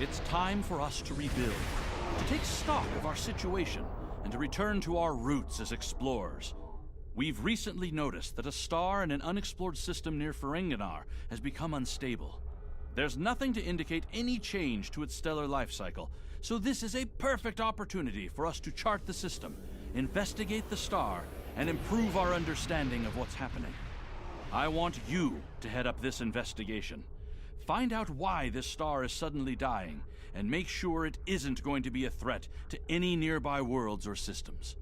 It's time for us to rebuild, to take stock of our situation, and to return to our roots as explorers. We've recently noticed that a star in an unexplored system near Ferenginar has become unstable. There's nothing to indicate any change to its stellar life cycle, so this is a perfect opportunity for us to chart the system, investigate the star, and improve our understanding of what's happening. I want you to head up this investigation. Find out why this star is suddenly dying, and make sure it isn't going to be a threat to any nearby worlds or systems.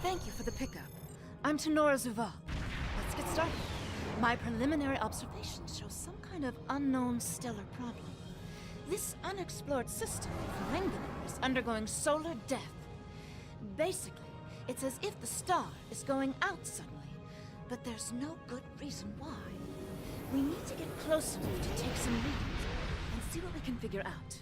Thank you for the pickup. I'm Tox Uthot. Let's get started. My preliminary observations show some kind of unknown stellar problem. This unexplored system, Ferenginar, is undergoing solar death. Basically, it's as if the star is going out suddenly, but there's no good reason why. We need to get close enough to take some readings and see what we can figure out.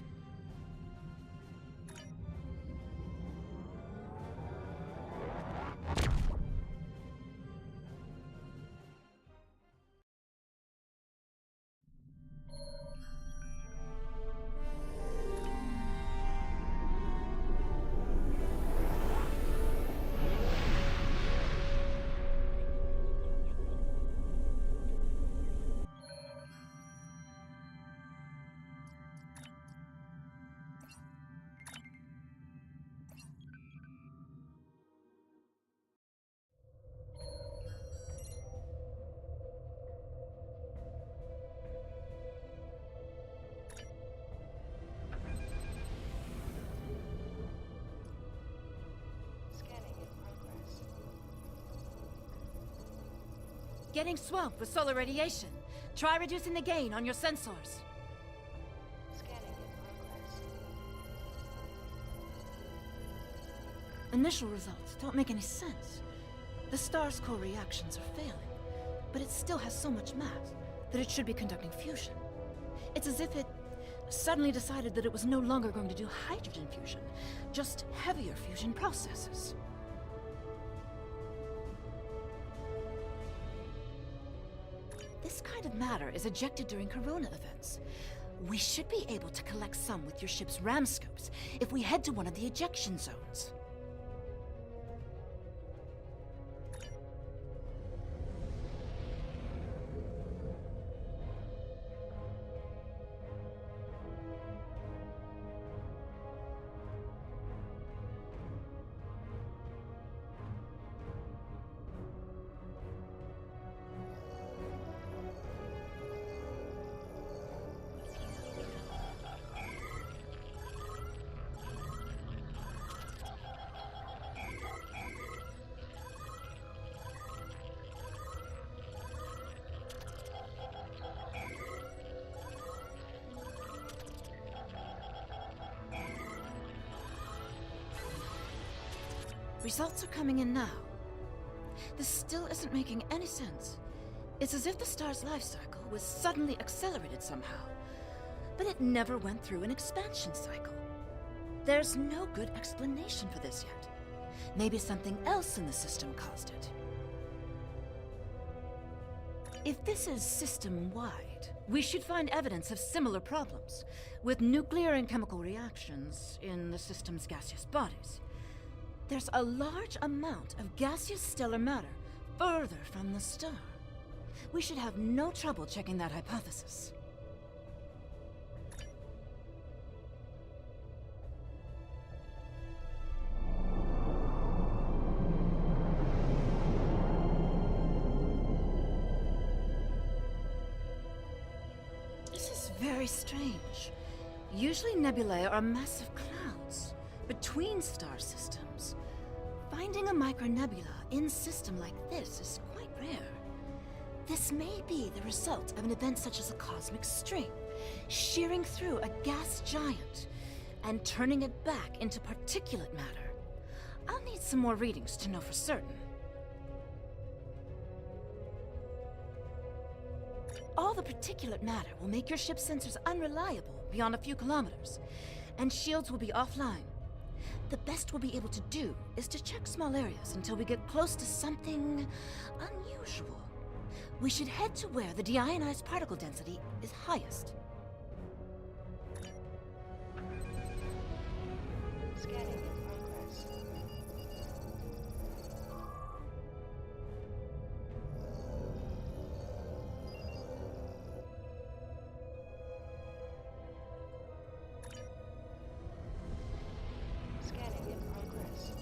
Getting swamped with solar radiation. Try reducing the gain on your sensors. Scanning in progress. Initial results don't make any sense. The star's core reactions are failing, but it still has so much mass that it should be conducting fusion. It's as if it suddenly decided that it was no longer going to do hydrogen fusion, just heavier fusion processes. This kind of matter is ejected during corona events. We should be able to collect some with your ship's ram scopes if we head to one of the ejection zones. Results are coming in now. This still isn't making any sense. It's as if the star's life cycle was suddenly accelerated somehow, but it never went through an expansion cycle. There's no good explanation for this yet. Maybe something else in the system caused it. If this is system-wide, we should find evidence of similar problems, with nuclear and chemical reactions in the system's gaseous bodies. There's a large amount of gaseous stellar matter further from the star. We should have no trouble checking that hypothesis. This is very strange. Usually nebulae are massive clouds between star systems. Finding a micronebula in a system like this is quite rare. This may be the result of an event such as a cosmic string, shearing through a gas giant and turning it back into particulate matter. I'll need some more readings to know for certain. All the particulate matter will make your ship's sensors unreliable beyond a few kilometers, and shields will be offline. The best we'll be able to do is to check small areas until we get close to something unusual. We should head to where the deionized particle density is highest. Scanning in progress. Scanning in progress.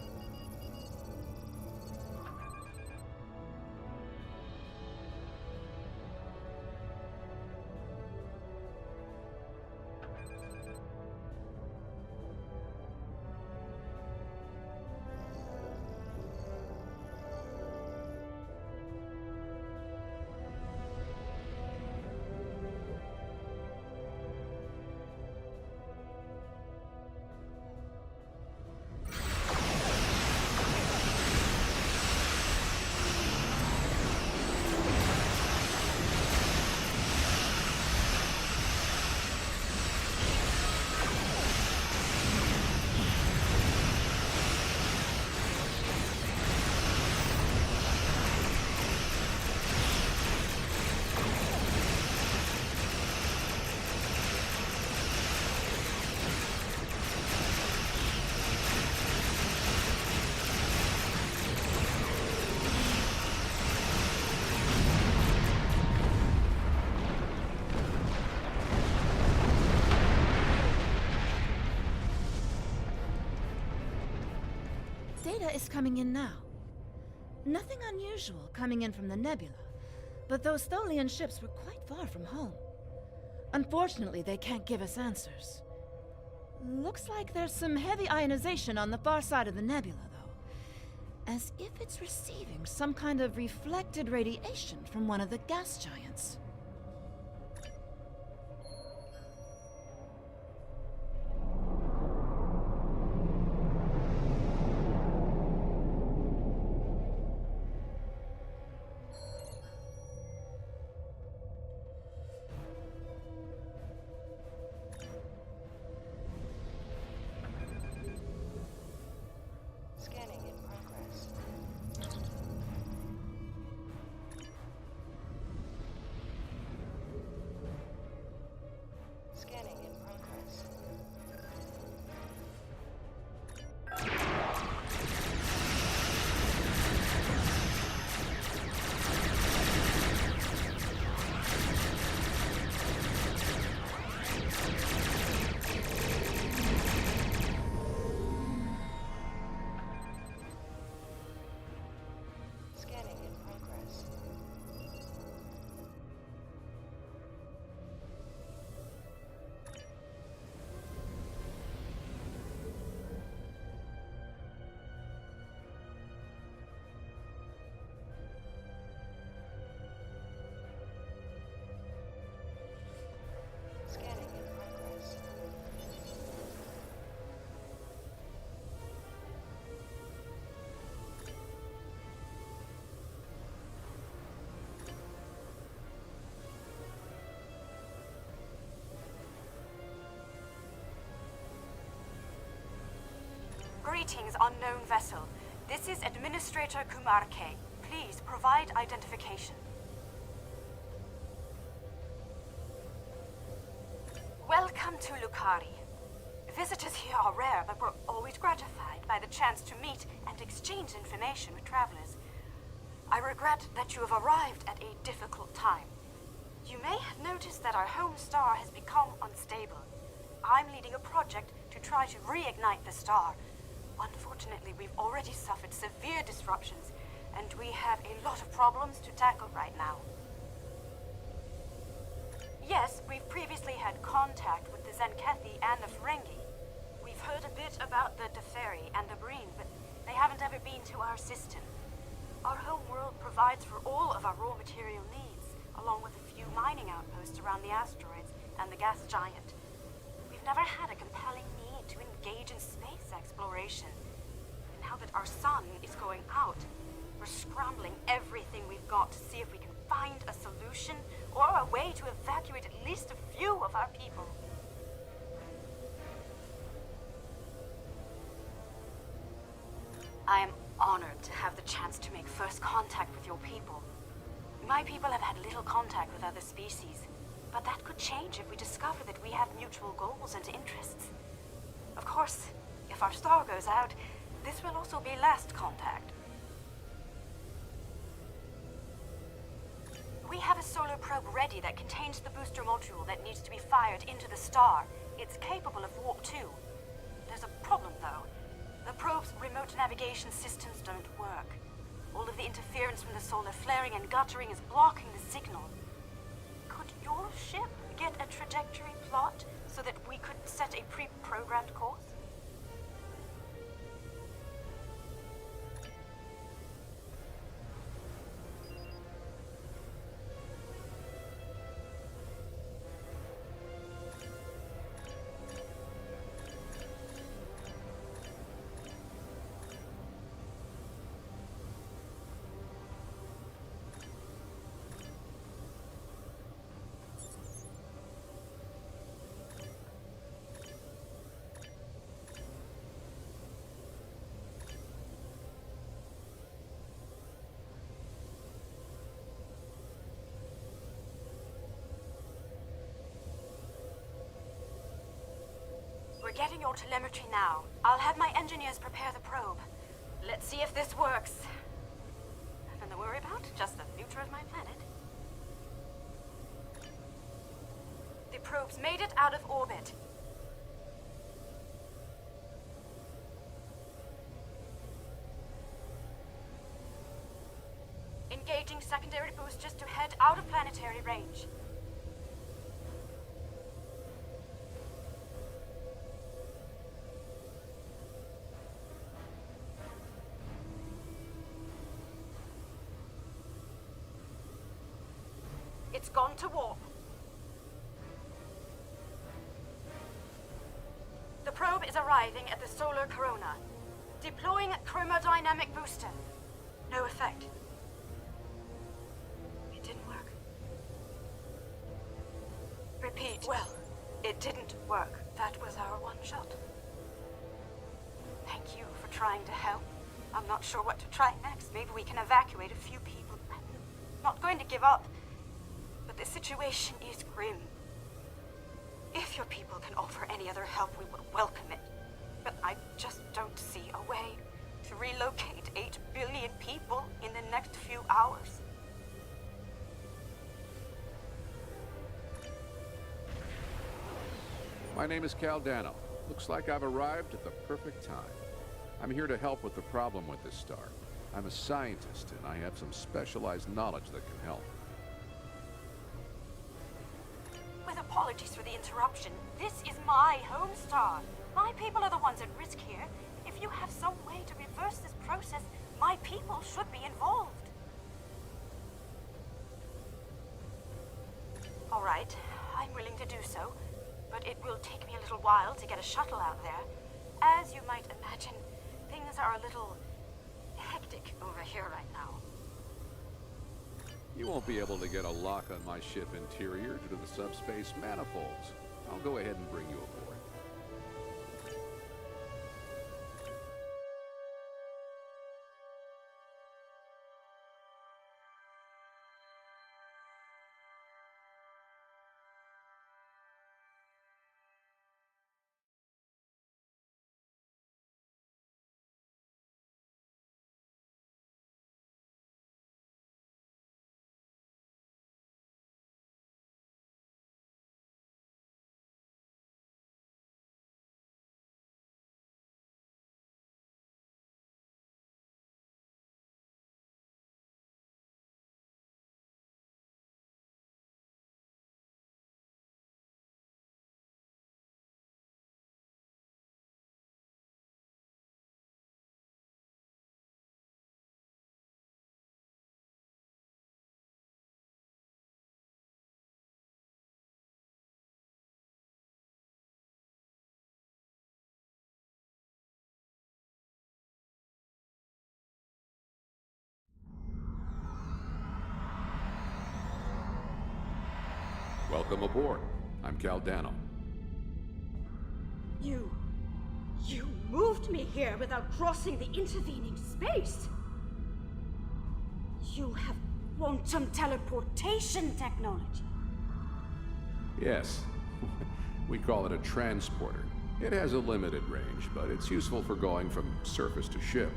Data is coming in now. Nothing unusual coming in from the nebula, but those Tholian ships were quite far from home. Unfortunately, they can't give us answers. Looks like there's some heavy ionization on the far side of the nebula, though. As if it's receiving some kind of reflected radiation from one of the gas giants. Scanning in progress. Scanning in progress. Scanning in progress. Scanning in progress. Greetings, unknown vessel. This is Administrator Kumar K. Please provide identification. Welcome to Lucari. Visitors here are rare, but we're always gratified by the chance to meet and exchange information with travelers. I regret that you have arrived at a difficult time. You may have noticed that our home star has become unstable. I'm leading a project to try to reignite the star. Unfortunately, we've already suffered severe disruptions, and we have a lot of problems to tackle right now. Yes, we've previously had contact with the Zenkethi and the Ferengi. We've heard a bit about the Deferi and the Breen, but they haven't ever been to our system. Our home world provides for all of our raw material needs, along with a few mining outposts around the asteroids and the gas giant. We've never had a compelling need to engage in space exploration. And now that our sun is going out, we're scrambling everything we've got to see if we can find a solution or a way to evacuate at least a few of our people. I am honored to have the chance to make first contact with your people. My people have had little contact with other species, but that could change if we discover that we have mutual goals and interests. Of course, if our star goes out, this will also be last contact. We have a solar probe ready that contains the booster module that needs to be fired into the star. It's capable of warp 2. There's a problem, though. The probe's remote navigation systems don't work. All of the interference from the solar flaring and guttering is blocking the signal. Could your ship get a trajectory plot so that we could set a pre-programmed course? We're getting your telemetry now. I'll have my engineers prepare the probe. Let's see if this works. Nothing to worry about, just the future of my planet. The probe's made it out of orbit. Engaging secondary boosters to head out of planetary range. It's gone to warp. The probe is arriving at the solar corona. Deploying chromodynamic booster. No effect. It didn't work. Repeat. Well, it didn't work. That was our one shot. Thank you for trying to help. I'm not sure what to try next. Maybe we can evacuate a few people. I'm not going to give up. But the situation is grim. If your people can offer any other help, we would welcome it. But I just don't see a way to relocate 8 billion people in the next few hours. My name is Caldano. Looks like I've arrived at the perfect time. I'm here to help with the problem with this star. I'm a scientist, and I have some specialized knowledge that can help. With apologies for the interruption, this is my home star. My people are the ones at risk here. If you have some way to reverse this process, my people should be involved. All right, I'm willing to do so, but it will take me a little while to get a shuttle out there. As you might imagine, things are a little hectic over here right now. You won't be able to get a lock on my ship interior due to the subspace manifolds. I'll go ahead and bring you aboard. Welcome aboard. I'm Caldano. You moved me here without crossing the intervening space. You have quantum teleportation technology. Yes. We call it a transporter. It has a limited range, but it's useful for going from surface to ship.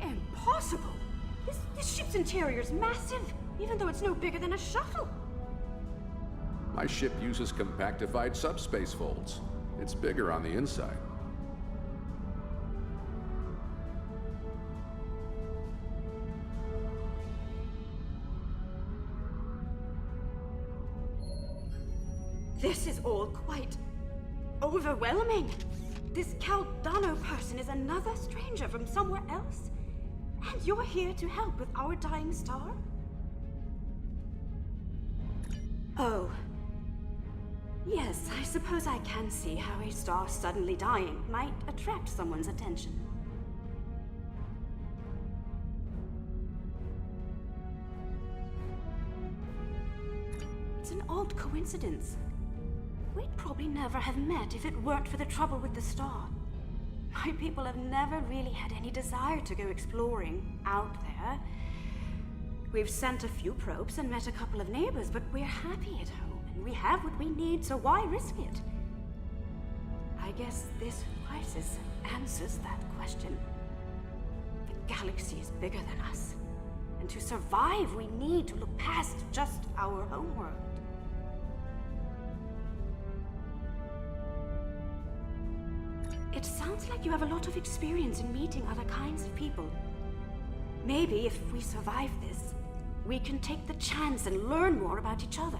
Impossible! This ship's interior is massive, even though it's no bigger than a shuttle. My ship uses compactified subspace folds. It's bigger on the inside. This is all quite overwhelming. This Caldano person is another stranger from somewhere else, and you're here to help with our dying star? Oh. Yes, I suppose I can see how a star suddenly dying might attract someone's attention. It's an odd coincidence. We'd probably never have met if it weren't for the trouble with the star. My people have never really had any desire to go exploring out there. We've sent a few probes and met a couple of neighbors, but we're happy at home, and we have what we need, so why risk it? I guess this crisis answers that question. The galaxy is bigger than us, and to survive, we need to look past just our homeworld. It sounds like you have a lot of experience in meeting other kinds of people. Maybe if we survive this, we can take the chance and learn more about each other,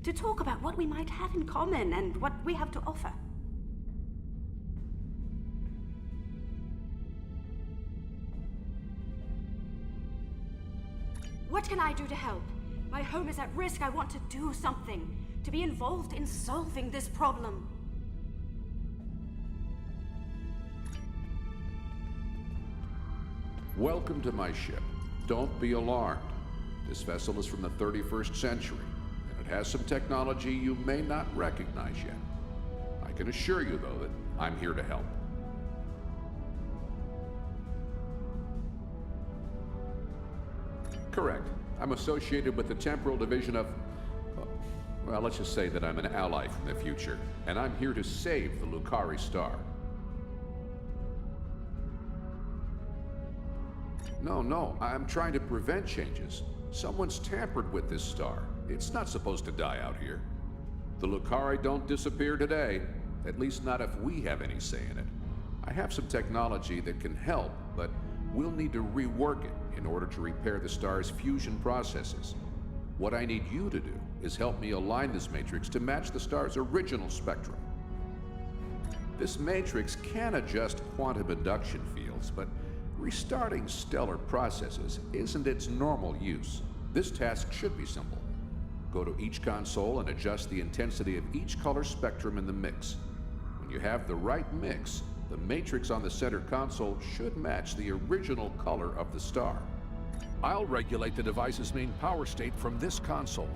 to talk about what we might have in common and what we have to offer. What can I do to help? My home is at risk. I want to do something, to be involved in solving this problem. Welcome to my ship. Don't be alarmed. This vessel is from the 31st century, and it has some technology you may not recognize yet. I can assure you, though, that I'm here to help. Correct. I'm associated with the temporal division of... well, let's just say that I'm an ally from the future, and I'm here to save the Lucari star. No, I'm trying to prevent changes. Someone's tampered with this star. It's not supposed to die out here. The Lucari don't disappear today, at least not if we have any say in it. I have some technology that can help, but we'll need to rework it in order to repair the star's fusion processes. What I need you to do is help me align this matrix to match the star's original spectrum. This matrix can adjust quantum induction fields, but restarting stellar processes isn't its normal use. This task should be simple. Go to each console and adjust the intensity of each color spectrum in the mix. When you have the right mix, the matrix on the center console should match the original color of the star. I'll regulate the device's main power state from this console.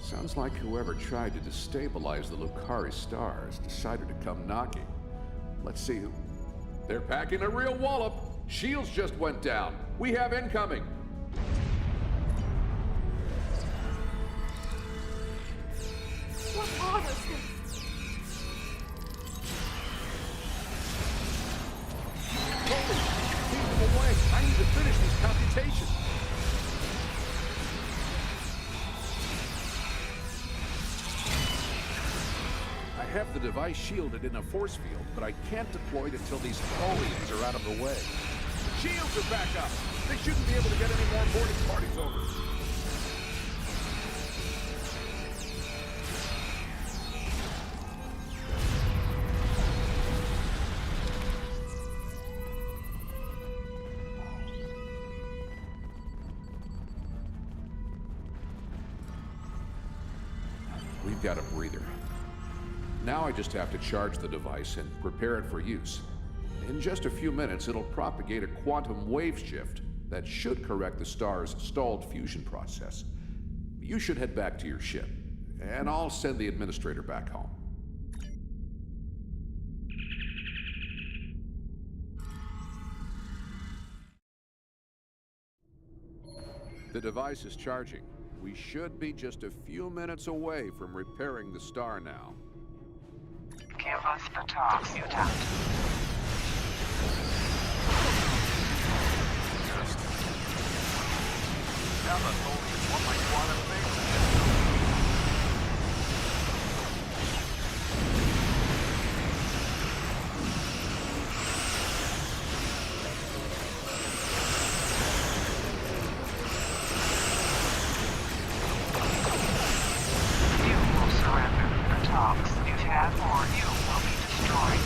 Sounds like whoever tried to destabilize the Lucari star has decided to come knocking. Let's see who... They're packing a real wallop! Shields just went down! We have incoming! What are those things? have the device shielded in a force field, but I can't deploy it until these aliens are out of the way. Shields are back up! They shouldn't be able to get any more boarding parties over. We've got a breather. Now I just have to charge the device and prepare it for use. In just a few minutes, it'll propagate a quantum wave shift that should correct the star's stalled fusion process. You should head back to your ship, and I'll send the administrator back home. The device is charging. We should be just a few minutes away from repairing the star now. Give us the Tox Uthot. Now the aliens want my quantum phase. You will surrender the Tox Uthot, or you will be destroyed.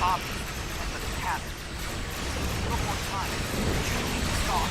Obviously, that's what's happened. A little more time. Choosing the star.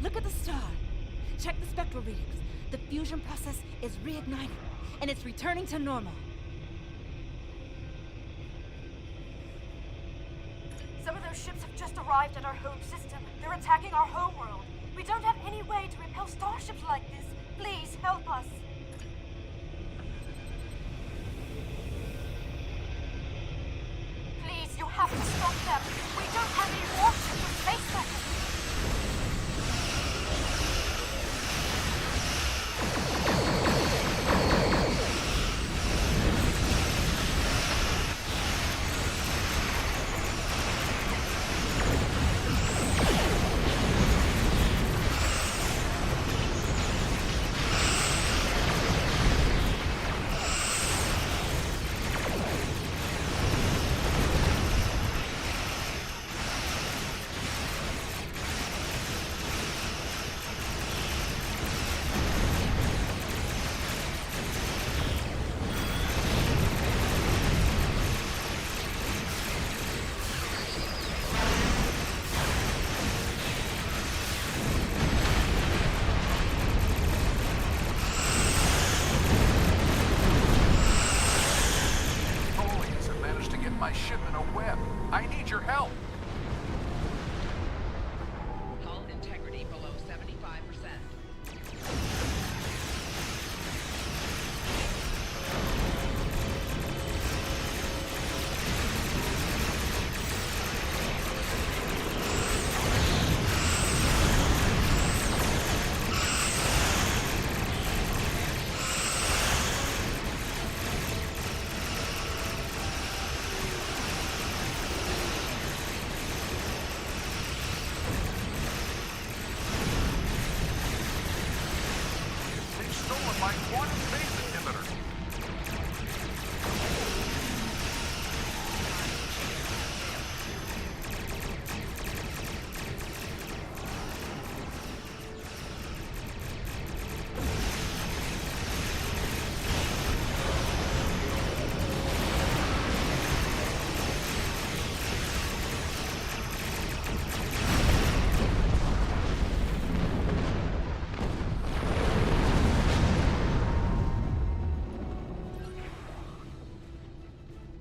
Look at the star. Check the spectral readings. The fusion process is reigniting, and it's returning to normal. Some of those ships have just arrived at our home system. They're attacking our homeworld. We don't have any way to repel starships like this. Please, help us. Please, you have to stop them. We don't have any warships to face them. my ship in a web. I need your help. Hull integrity below 75%. They've stolen my quantum phase inhibitor.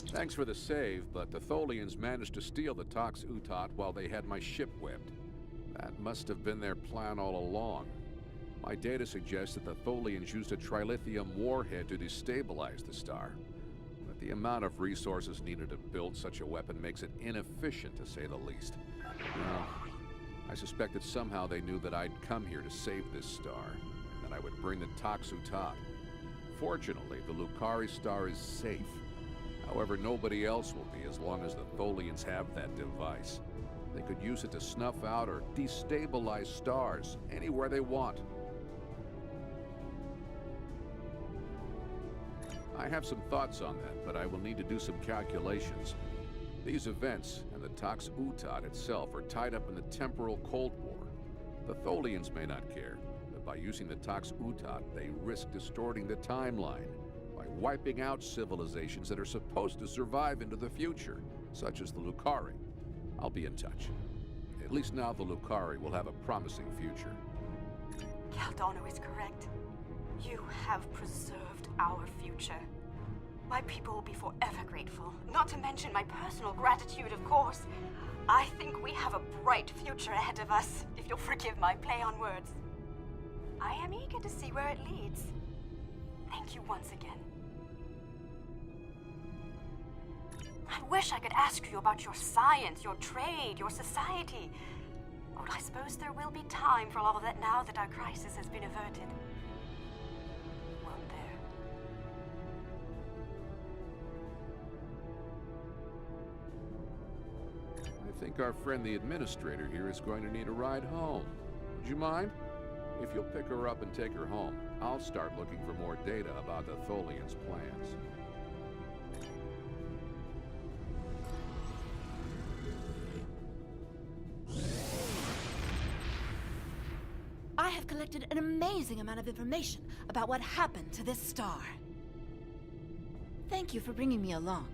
Thanks for the save, but the Tholians managed to steal the Tox Uthot while they had my ship webbed. That must have been their plan all along. My data suggests that the Tholians used a trilithium warhead to destabilize the star. But the amount of resources needed to build such a weapon makes it inefficient, to say the least. Well, I suspect that somehow they knew that I'd come here to save this star, and that I would bring the Tox Uthot. Fortunately, the Lucari star is safe. However, nobody else will be as long as the Tholians have that device. They could use it to snuff out or destabilize stars anywhere they want. I have some thoughts on that, but I will need to do some calculations. These events and the Tox Uthot itself are tied up in the temporal Cold War. The Tholians may not care, but by using the Tox Uthot, they risk distorting the timeline by wiping out civilizations that are supposed to survive into the future, such as the Lucari. I'll be in touch. At least now the Lucari will have a promising future. Caldano is correct. You have preserved our future. My people will be forever grateful. Not to mention my personal gratitude, of course. I think we have a bright future ahead of us, if you'll forgive my play on words. I am eager to see where it leads. Thank you once again. I wish I could ask you about your science, your trade, your society. But I suppose there will be time for all of that now that our crisis has been averted. Won't there? I think our friend the administrator here is going to need a ride home. Would you mind? If you'll pick her up and take her home, I'll start looking for more data about the Tholians' plans. I have collected an amazing amount of information about what happened to this star. Thank you for bringing me along.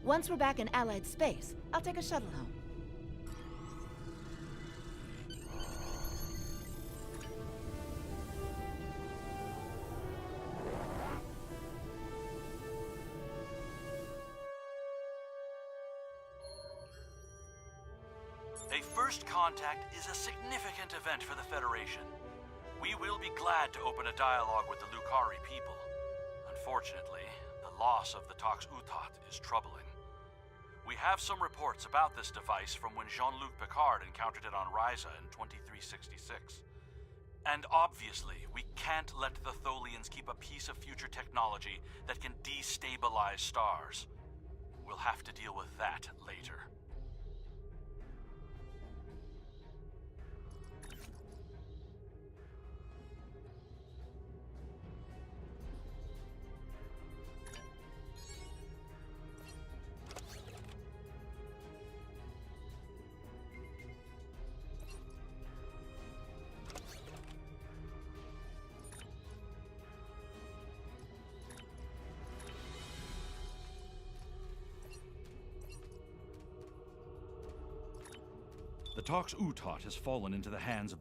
Once we're back in Allied space, I'll take a shuttle home. A first contact is a significant event for the Federation. We will be glad to open a dialogue with the Lucari people. Unfortunately, the loss of the Tox Uthot is troubling. We have some reports about this device from when Jean-Luc Picard encountered it on Ryza in 2366. And obviously, we can't let the Tholians keep a piece of future technology that can destabilize stars. We'll have to deal with that later. The Tox Uthot has fallen into the hands of...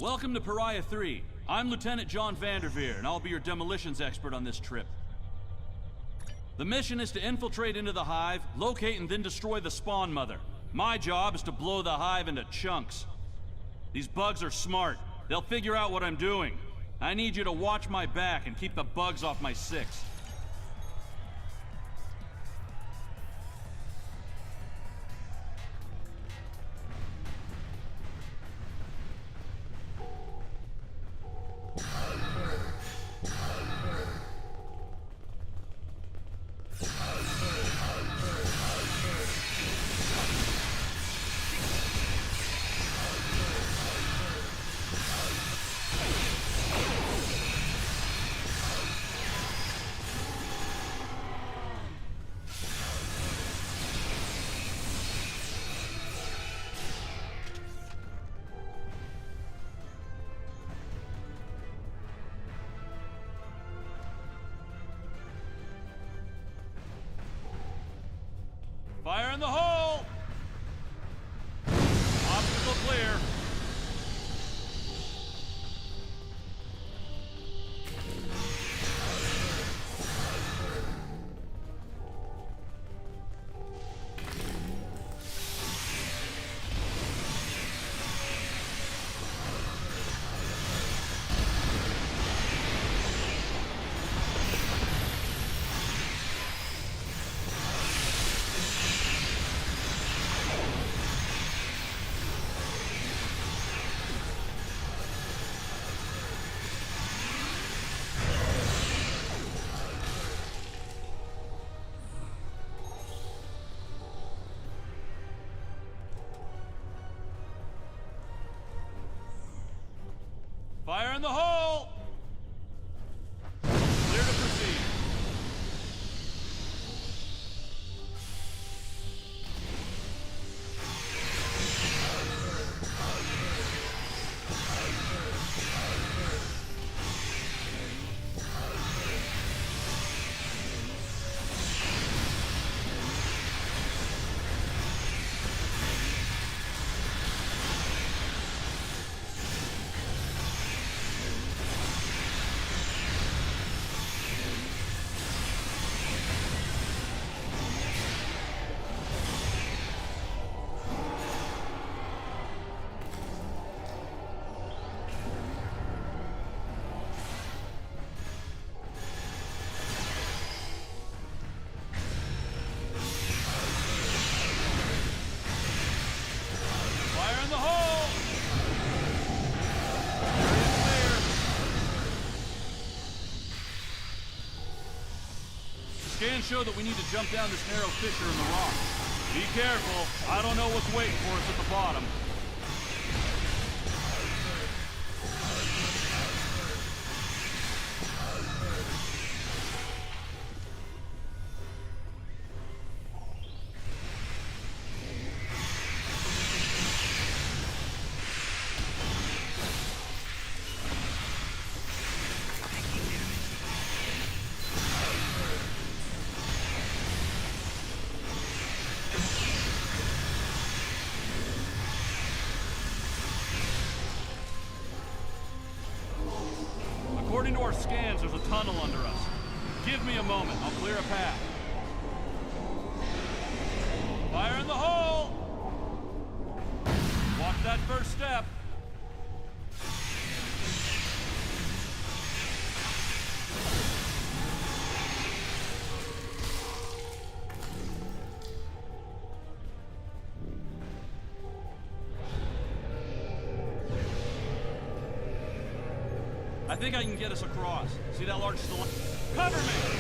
Welcome to Pariah 3. I'm Lieutenant John Vanderveer, and I'll be your demolitions expert on this trip. The mission is to infiltrate into the hive, locate and then destroy the spawn mother. My job is to blow the hive into chunks. These bugs are smart. They'll figure out what I'm doing. I need you to watch my back and keep the bugs off my 6. Fire in the hole! Obstacle clear. Fire in the hole! Clear to proceed. Fire in the hole! Area clear. Scans show that we need to jump down this narrow fissure in the rock. Be careful. I don't know what's waiting for us at the bottom. According to our scans, there's a tunnel under us. Give me a moment. I'll clear a path. Fire in the hole! Watch that first step. I think I can get us across. See that large storm? Cover me!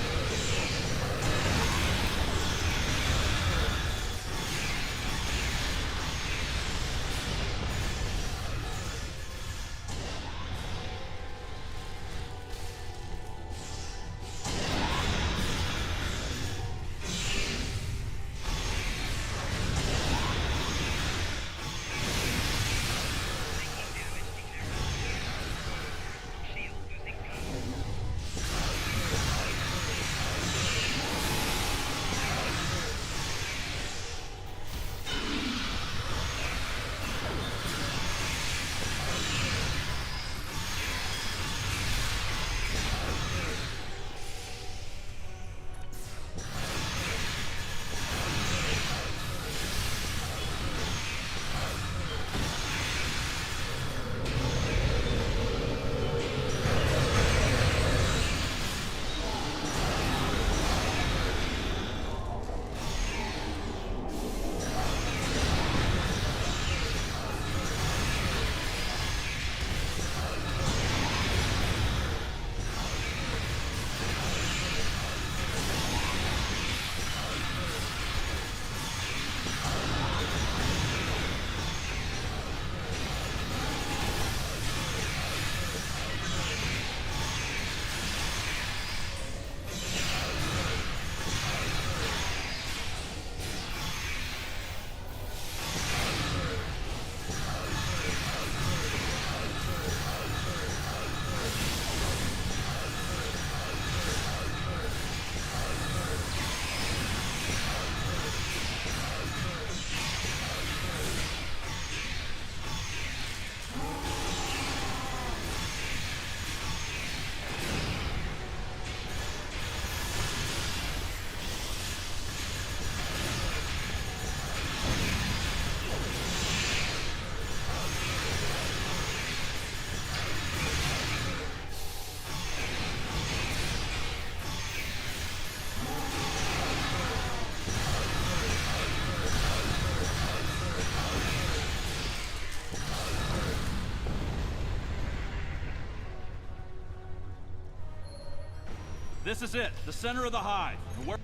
This is it, the center of the hive. And where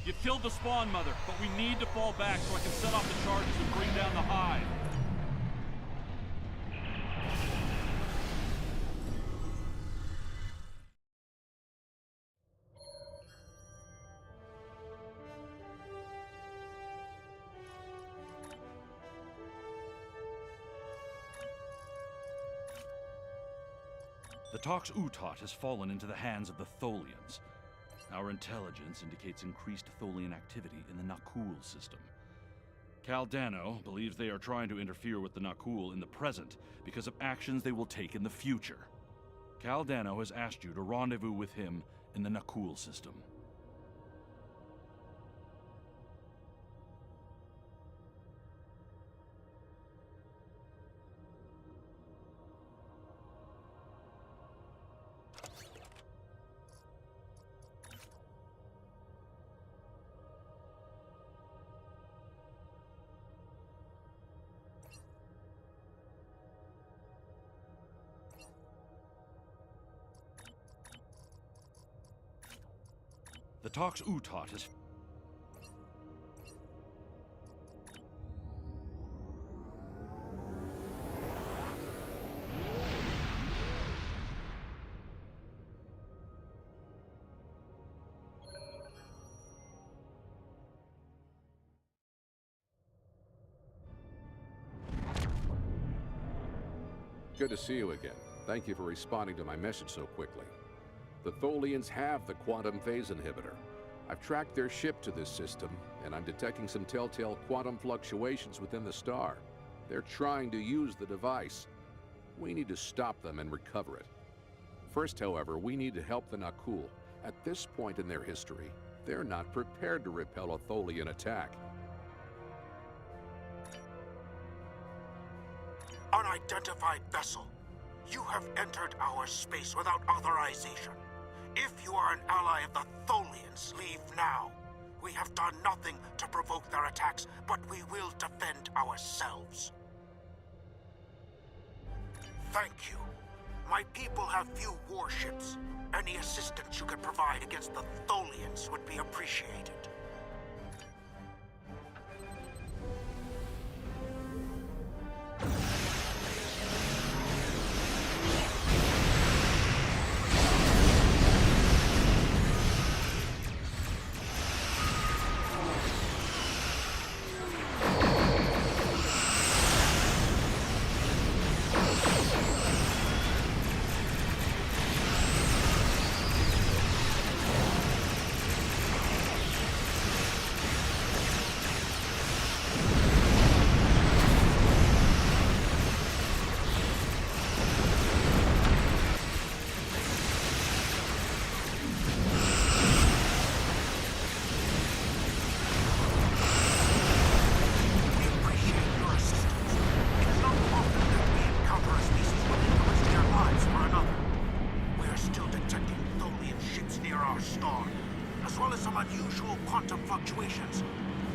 You killed the spawn mother, but we need to fall back so I can set off the charges and bring down the hive. The Tox Uthot has fallen into the hands of the Tholians. Our intelligence indicates increased Tholian activity in the Nakul system. Caldano believes they are trying to interfere with the Nakul in the present because of actions they will take in the future. Caldano has asked you to rendezvous with him in the Nakul system. The Tox Uthot is... Good to see you again. Thank you for responding to my message so quickly. The Tholians have the quantum phase inhibitor. I've tracked their ship to this system, and I'm detecting some telltale quantum fluctuations within the star. They're trying to use the device. We need to stop them and recover it. First, however, we need to help the Nakul. At this point in their history, they're not prepared to repel a Tholian attack. Unidentified vessel. You have entered our space without authorization. If you are an ally of the Tholians, leave now. We have done nothing to provoke their attacks, but we will defend ourselves. Thank you. My people have few warships. Any assistance you can provide against the Tholians would be appreciated.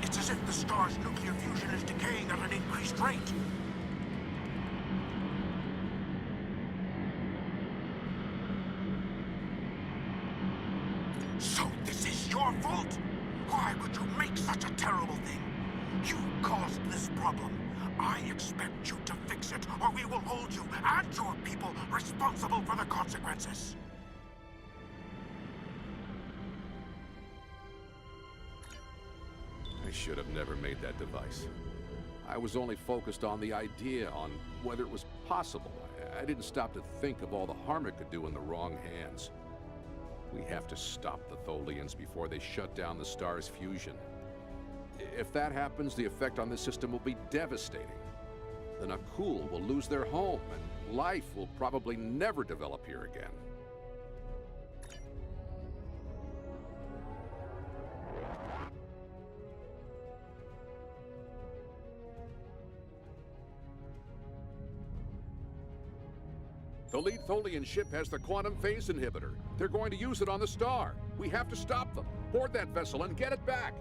It's as if the star's nuclear fusion is decaying at an increased rate. So this is your fault? Why would you make such a terrible thing? You caused this problem. I expect you to fix it, or we will hold you and your people responsible for the consequences. I should have never made that device. I was only focused on the idea, on whether it was possible. I didn't stop to think of all the harm it could do in the wrong hands. We have to stop the Tholians before they shut down the star's fusion. If that happens, the effect on the system will be devastating. The Nakul will lose their home, and life will probably never develop here again. The lead Tholian ship has the quantum phase inhibitor. They're going to use it on the star. We have to stop them. Board that vessel and get it back.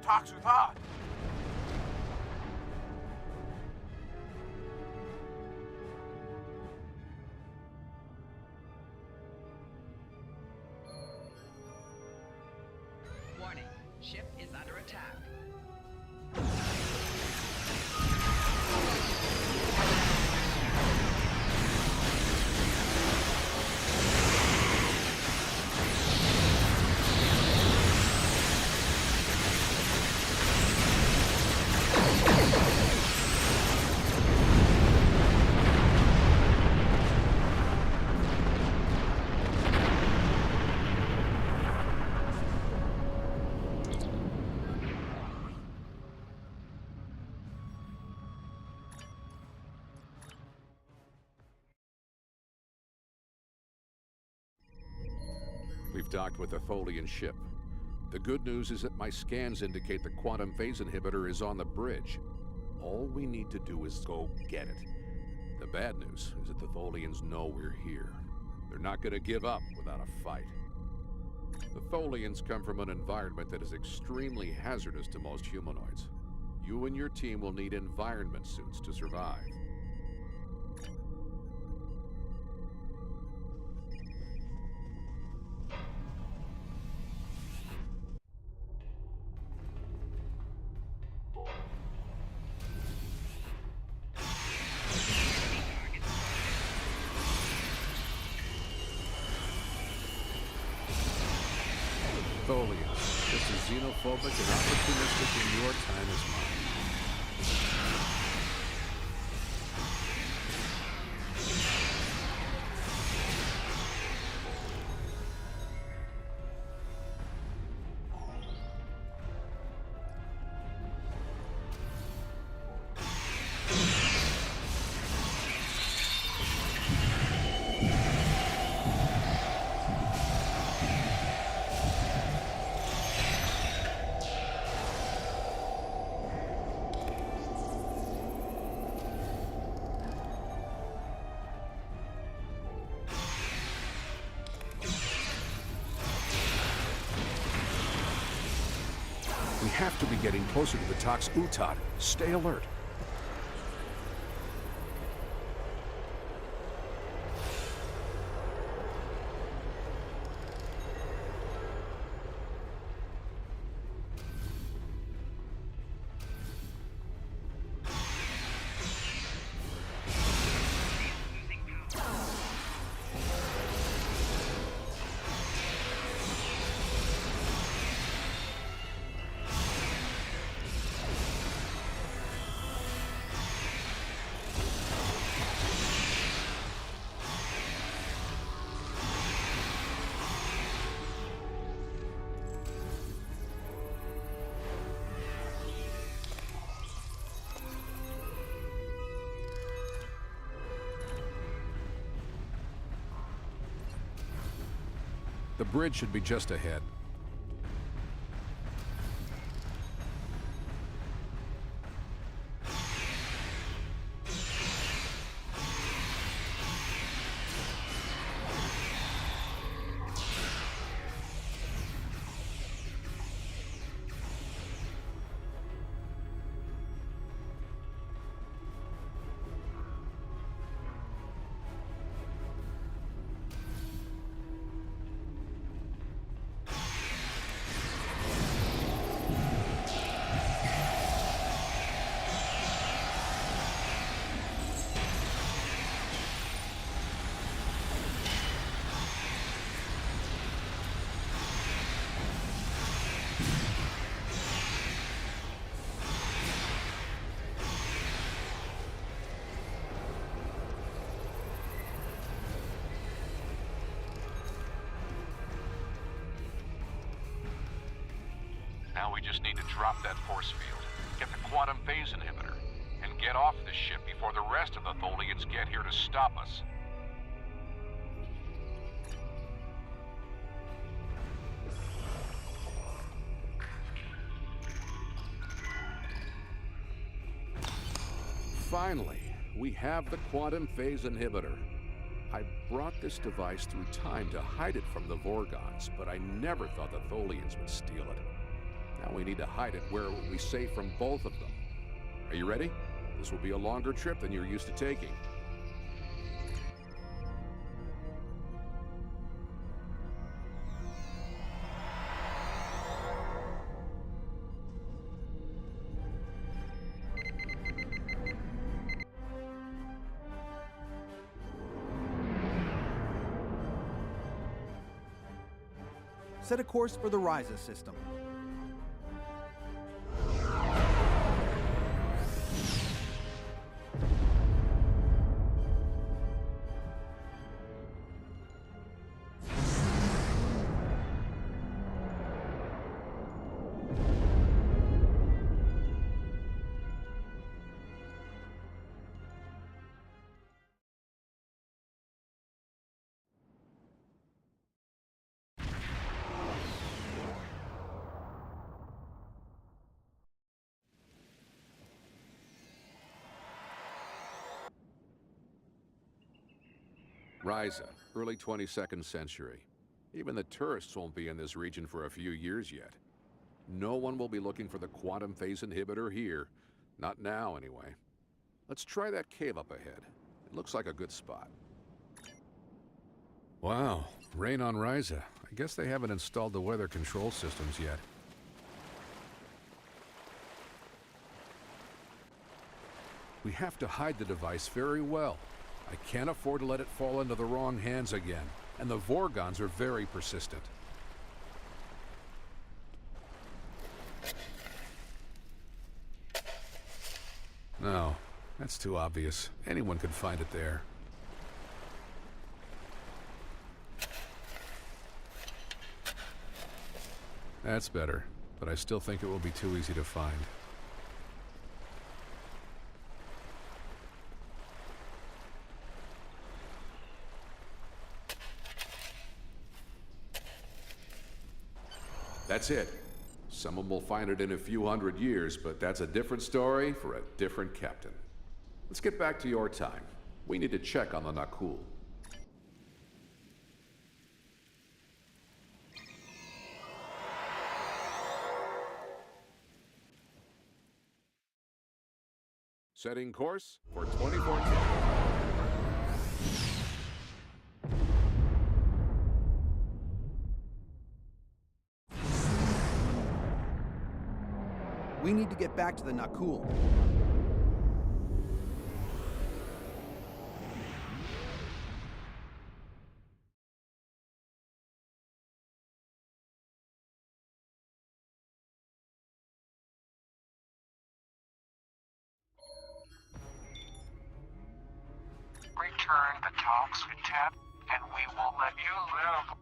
Tox Uthot. Warning, ship is under attack. We've docked with a Tholian ship. The good news is that my scans indicate the quantum phase inhibitor is on the bridge. All we need to do is go get it. The bad news is that the Tholians know we're here. They're not going to give up without a fight. The Tholians come from an environment that is extremely hazardous to most humanoids. You and your team will need environment suits to survive. Tholians, just as xenophobic and opportunistic in your time as mine. We have to be getting closer to the Tox Uthot. Stay alert. The bridge should be just ahead. Now we just need to drop that force field, get the quantum phase inhibitor, and get off this ship before the rest of the Tholians get here to stop us. Finally, we have the quantum phase inhibitor. I brought this device through time to hide it from the Vorgons, but I never thought the Tholians would steal it. Now we need to hide it where it will be safe from both of them. Are you ready? This will be a longer trip than you're used to taking. Set a course for the Ryza system. Ryza, early 22nd century. Even the tourists won't be in this region for a few years yet. No one will be looking for the quantum phase inhibitor here. Not now, anyway. Let's try that cave up ahead. It looks like a good spot. Wow, rain on Ryza. I guess they haven't installed the weather control systems yet. We have to hide the device very well. I can't afford to let it fall into the wrong hands again, and the Vorgons are very persistent. No, that's too obvious. Anyone could find it there. That's better, but I still think it will be too easy to find. That's it. Someone will find it in a few hundred years, but that's a different story for a different captain. Let's get back to your time. We need to check on the Nakul. Setting course for 2014. We need to get back to the Nakul. Return the Tox Uthot, and we will let you live.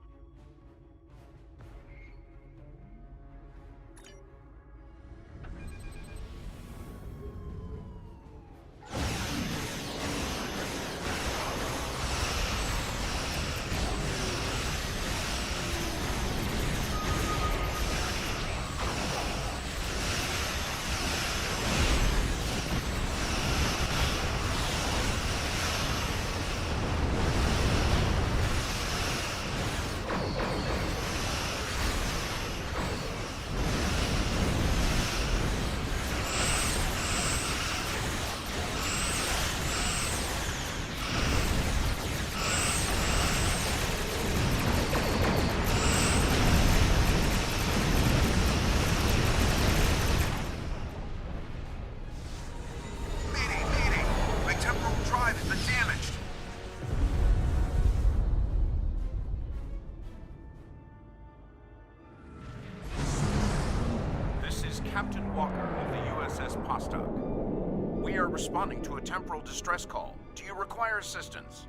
Captain Walker of the USS Postok. We are responding to a temporal distress call. Do you require assistance?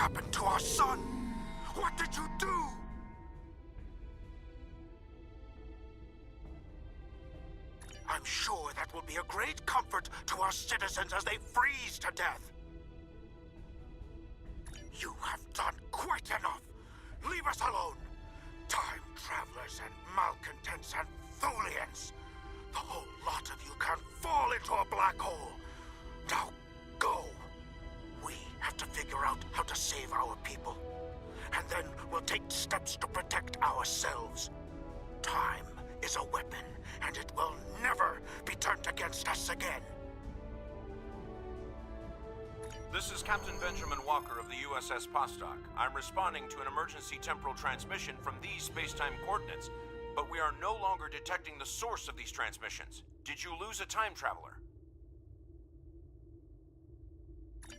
happened to our son? What did you do? I'm sure that will be a great comfort to our citizens as they freeze to death. You have done quite enough. Leave us alone. Time travelers and malcontents and Tholians. The whole lot of you can fall into a black hole. Now, go. We have to figure out how to save our people. And then we'll take steps to protect ourselves. Time is a weapon, and it will never be turned against us again. This is Captain Benjamin Walker of the USS Postok. I'm responding to an emergency temporal transmission from these space-time coordinates, but we are no longer detecting the source of these transmissions. Did you lose a time traveler?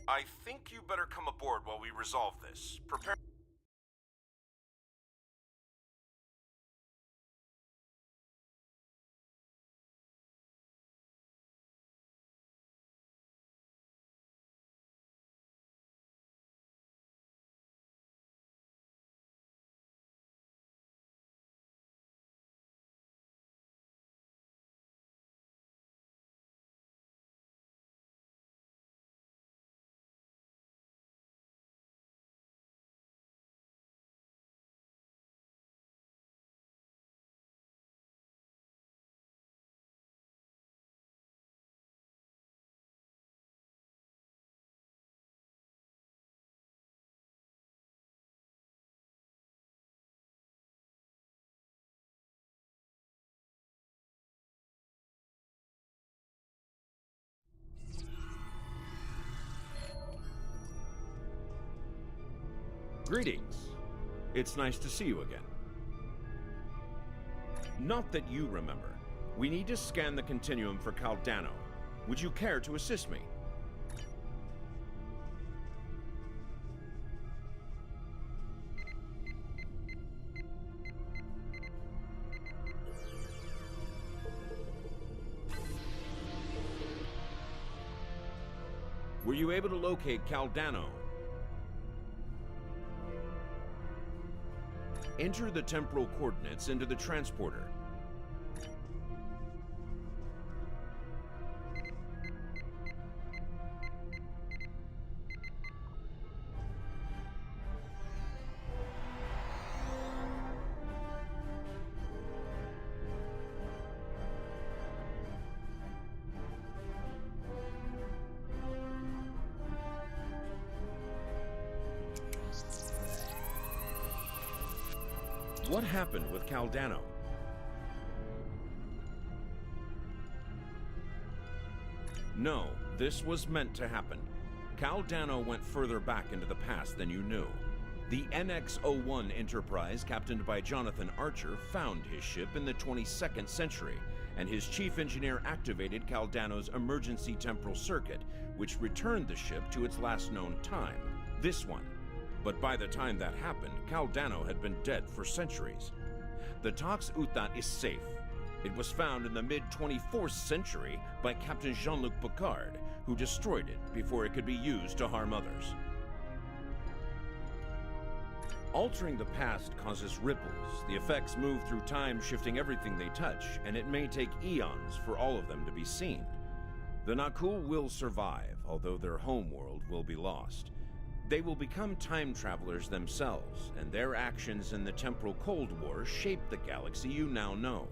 I think you better come aboard while we resolve this. Prepare... Greetings. It's nice to see you again. Not that you remember. We need to scan the continuum for Caldano. Would you care to assist me? Were you able to locate Caldano? Enter the temporal coordinates into the transporter. What happened with Caldano? No, this was meant to happen. Caldano went further back into the past than you knew. The NX-01 Enterprise, captained by Jonathan Archer, found his ship in the 22nd century, and his chief engineer activated Caldano's emergency temporal circuit, which returned the ship to its last known time, this one. But by the time that happened, Caldano had been dead for centuries. The Tox Uthot is safe. It was found in the mid-24th century by Captain Jean-Luc Picard, who destroyed it before it could be used to harm others. Altering the past causes ripples. The effects move through time, shifting everything they touch, and it may take eons for all of them to be seen. The Nakul will survive, although their homeworld will be lost. They will become time travelers themselves, and their actions in the temporal Cold War shaped the galaxy you now know.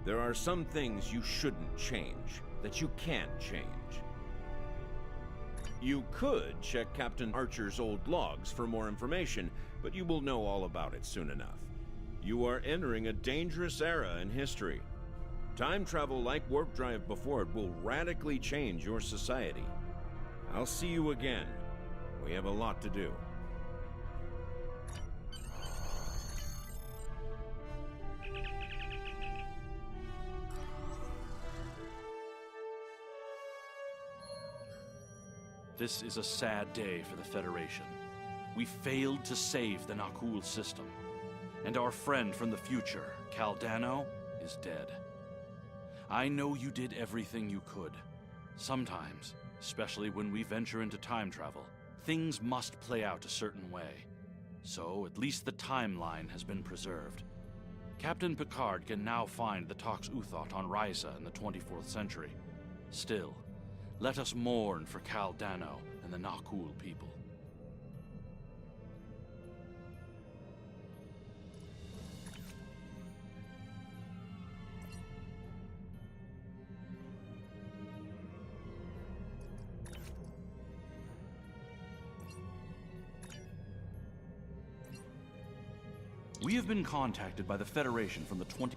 There are some things you shouldn't change, that you can't change. You could check Captain Archer's old logs for more information, but you will know all about it soon enough. You are entering a dangerous era in history. Time travel like warp drive before it will radically change your society. I'll see you again. We have a lot to do. This is a sad day for the Federation. We failed to save the Nakul system. And our friend from the future, Caldano, is dead. I know you did everything you could. Sometimes, especially when we venture into time travel, things must play out a certain way. So, at least the timeline has been preserved. Captain Picard can now find the Tox Uthot on Risa in the 24th century. Still, let us mourn for Cal Dano and the Nakul people. We have been contacted by the Federation from the 20